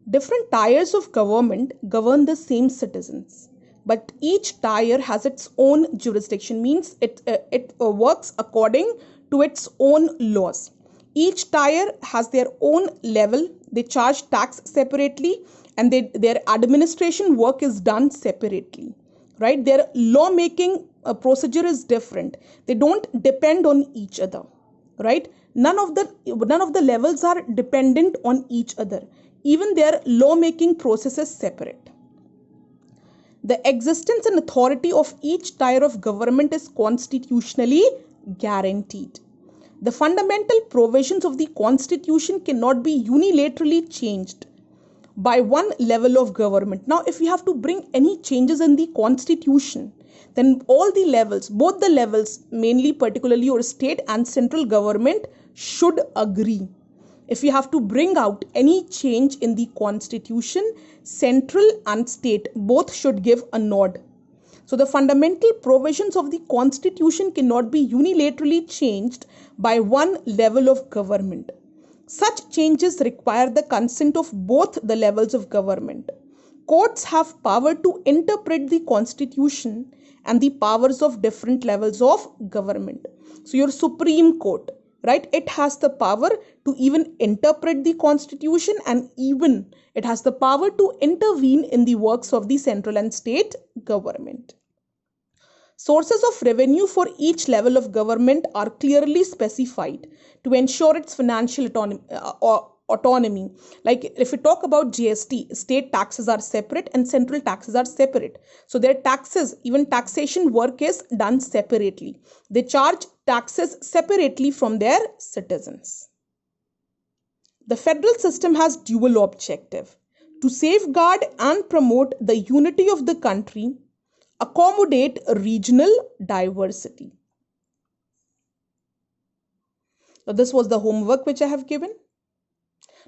Different tiers of government govern the same citizens, but each tier has its own jurisdiction, means it works according to its own laws. Each tier has their own level, they charge tax separately, and their administration work is done separately, right? Their lawmaking procedure is different. They don't depend on each other, right? None of the levels are dependent on each other. Even their lawmaking process is separate. The existence and authority of each tier of government is constitutionally guaranteed. The fundamental provisions of the constitution cannot be unilaterally changed by one level of government. Now, if we have to bring any changes in the constitution, then all the levels, both the levels, mainly particularly your state and central government, should agree. If we have to bring out any change in the constitution, central and state both should give a nod. So the fundamental provisions of the constitution cannot be unilaterally changed by one level of government. Such changes require the consent of both the levels of government. Courts have power to interpret the constitution and the powers of different levels of government. So your Supreme Court, right, it has the power to even interpret the constitution, and even it has the power to intervene in the works of the central and state government. Sources of revenue for each level of government are clearly specified to ensure its financial autonomy. Like if we talk about GST, state taxes are separate and central taxes are separate. So their taxes, even taxation work is done separately. They charge taxes separately from their citizens. The federal system has dual objective: to safeguard and promote the unity of the country, accommodate regional diversity. So this was the homework which I have given.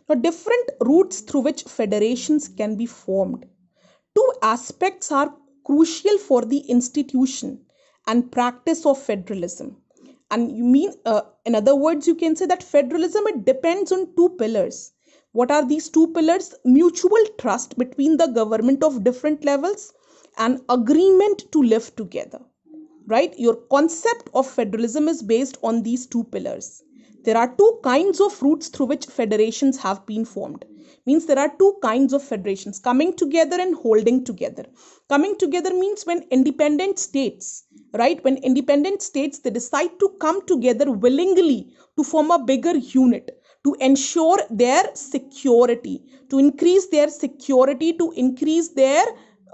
Now, different routes through which federations can be formed. Two aspects are crucial for the institution and practice of federalism. And you mean, in other words, you can say that federalism, it depends on two pillars. What are these two pillars? Mutual trust between the government of different levels and agreement to live together, right? Your concept of federalism is based on these two pillars. There are two kinds of routes through which federations have been formed. Means there are two kinds of federations: coming together and holding together. Coming together means when independent states, right? When independent states, they decide to come together willingly to form a bigger unit, to ensure their security, to increase their security, to increase their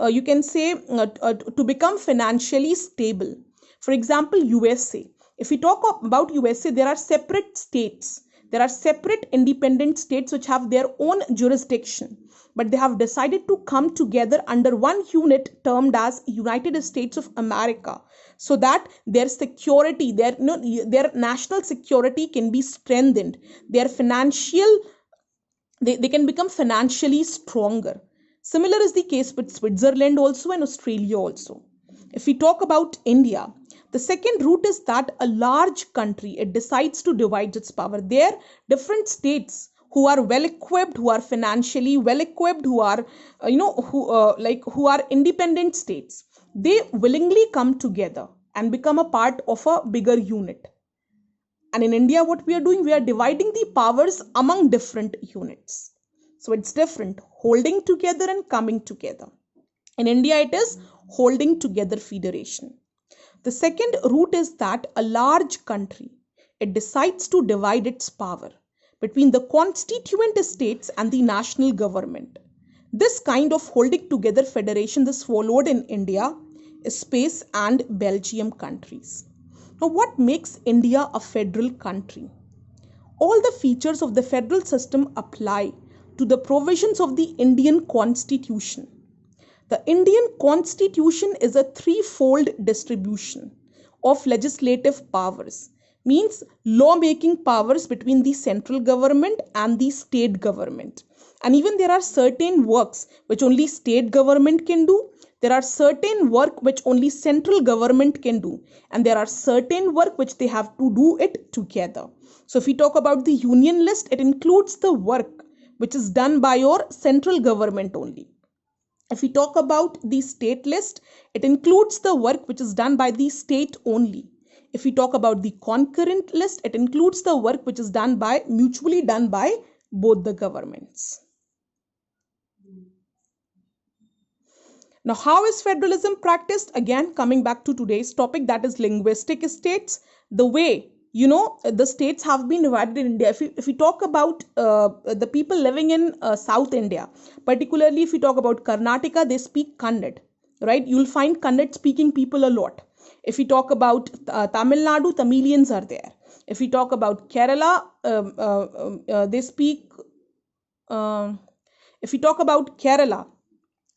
you can say to become financially stable. For example, USA. If we talk about USA, there are separate states. There are separate independent states which have their own jurisdiction, but they have decided to come together under one unit termed as United States of America, so that their security, their national security can be strengthened. Their financial, they can become financially stronger. Similar is the case with Switzerland also and Australia also. If we talk about India, the second route is that a large country, it decides to divide its power. There, different states who are well equipped, who are financially well equipped, who are, who are independent states, they willingly come together and become a part of a bigger unit. And in India, what we are doing, we are dividing the powers among different units. So it's different, holding together and coming together. In India, it is holding together federation. The second route is that a large country, it decides to divide its power between the constituent states and the national government. This kind of holding together federation is followed in India, Spain and Belgium countries. Now, what makes India a federal country? All the features of the federal system apply to the provisions of the Indian Constitution. The Indian Constitution is a threefold distribution of legislative powers, means law-making powers between the central government and the state government. And even there are certain works which only state government can do. There are certain work which only central government can do. And there are certain work which they have to do it together. So if we talk about the union list, it includes the work which is done by your central government only. If we talk about the state list, it includes the work which is done by the state only. If we talk about the concurrent list, it includes the work which is mutually done by both the governments. Now, how is federalism practiced? Again, coming back to today's topic, that is linguistic states. The way, the states have been divided in India. If we talk about the people living in South India, particularly if we talk about Karnataka, they speak Kannada, right? You'll find Kannada speaking people a lot. If we talk about Tamil Nadu, Tamilians are there. If we talk about Kerala, they speak, if we talk about Kerala,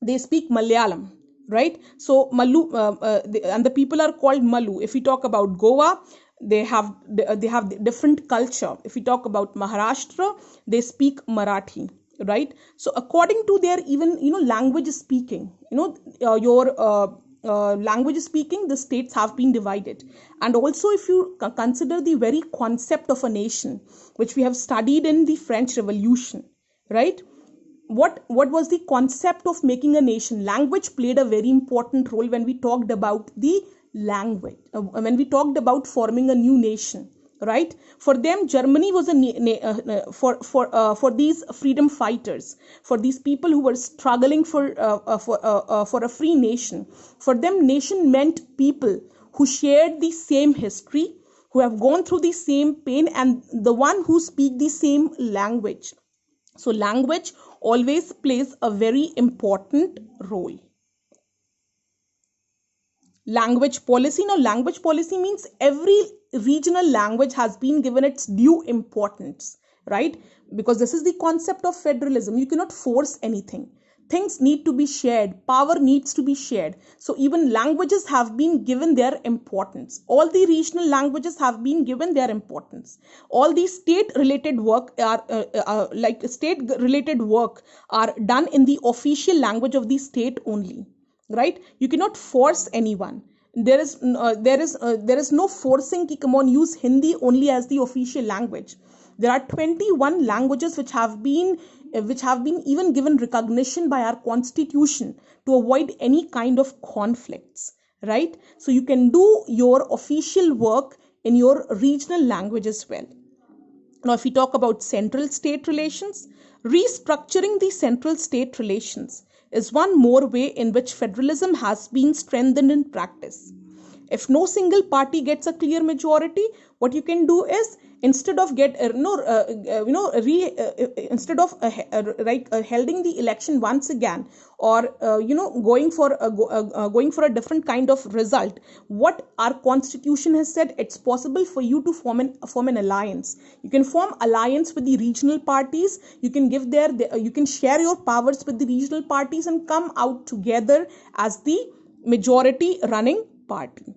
they speak Malayalam, right? So Malu, and the people are called Malu. If we talk about Goa, they have different culture. If we talk about Maharashtra, they speak Marathi, right? So according to their even language speaking, language speaking, the states have been divided. And also, if you consider the very concept of a nation, which we have studied in the French Revolution, right? What was the concept of making a nation? Language played a very important role when we talked about the language, when we talked about forming a new nation, right? For them, Germany was for these freedom fighters, for these people who were struggling for a free nation. For them, nation meant people who shared the same history, who have gone through the same pain, and the one who speak the same language. So language always plays a very important role. Language policy. Now, language policy means every regional language has been given its due importance, right? Because this is the concept of federalism. You cannot force anything. Things need to be shared. Power needs to be shared. So even languages have been given their importance. All the regional languages have been given their importance. All the state-related work are done in the official language of the state only, right? You cannot force anyone. There is no forcing ki, come on, use Hindi only as the official language. There are 21 languages which have been even given recognition by our constitution to avoid any kind of conflicts, right? So you can do your official work in your regional language as well. Now, if we talk about central state relations, restructuring the central state relations is one more way in which federalism has been strengthened in practice. If no single party gets a clear majority, what you can do is, instead of holding the election once again, or going for a different kind of result, what our constitution has said, it's possible for you to form an alliance. You can form alliance with the regional parties. You can you can share your powers with the regional parties and come out together as the majority running party.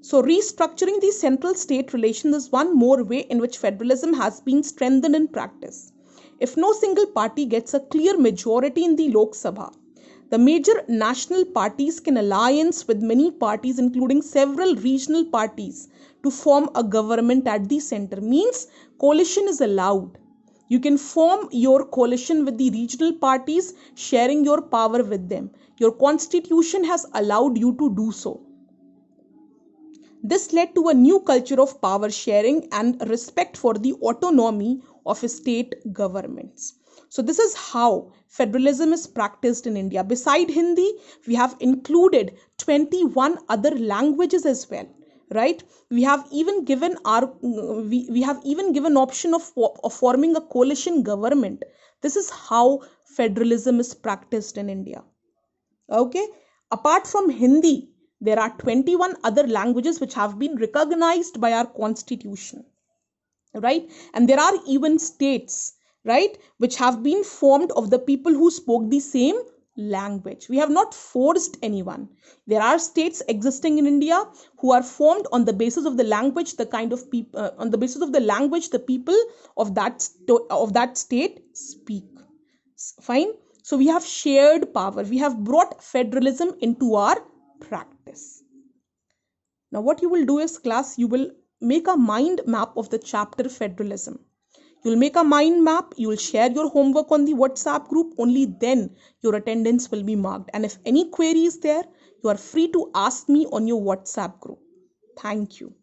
So restructuring the central state relations is one more way in which federalism has been strengthened in practice. If no single party gets a clear majority in the Lok Sabha, the major national parties can alliance with many parties, including several regional parties, to form a government at the center. Means coalition is allowed. You can form your coalition with the regional parties, sharing your power with them. Your constitution has allowed you to do so. This led to a new culture of power sharing and respect for the autonomy of state governments. So this is how federalism is practiced in India. Beside Hindi, we have included 21 other languages as well, right? We have even given option of forming a coalition government. This is how federalism is practiced in India. Okay, apart from Hindi, there are 21 other languages which have been recognized by our constitution, right? And there are even states, right, which have been formed of the people who spoke the same language. We have not forced anyone. There are states existing in India who are formed on the basis of the language, the kind of people, on the basis of the language the people of that state speak. Fine. So we have shared power. We have brought federalism into our practice. Now what you will do is, class, you will make a mind map of the chapter federalism. You'll make a mind map, you'll share your homework on the WhatsApp group, only then your attendance will be marked. And if any query is there, you are free to ask me on your WhatsApp group. Thank you.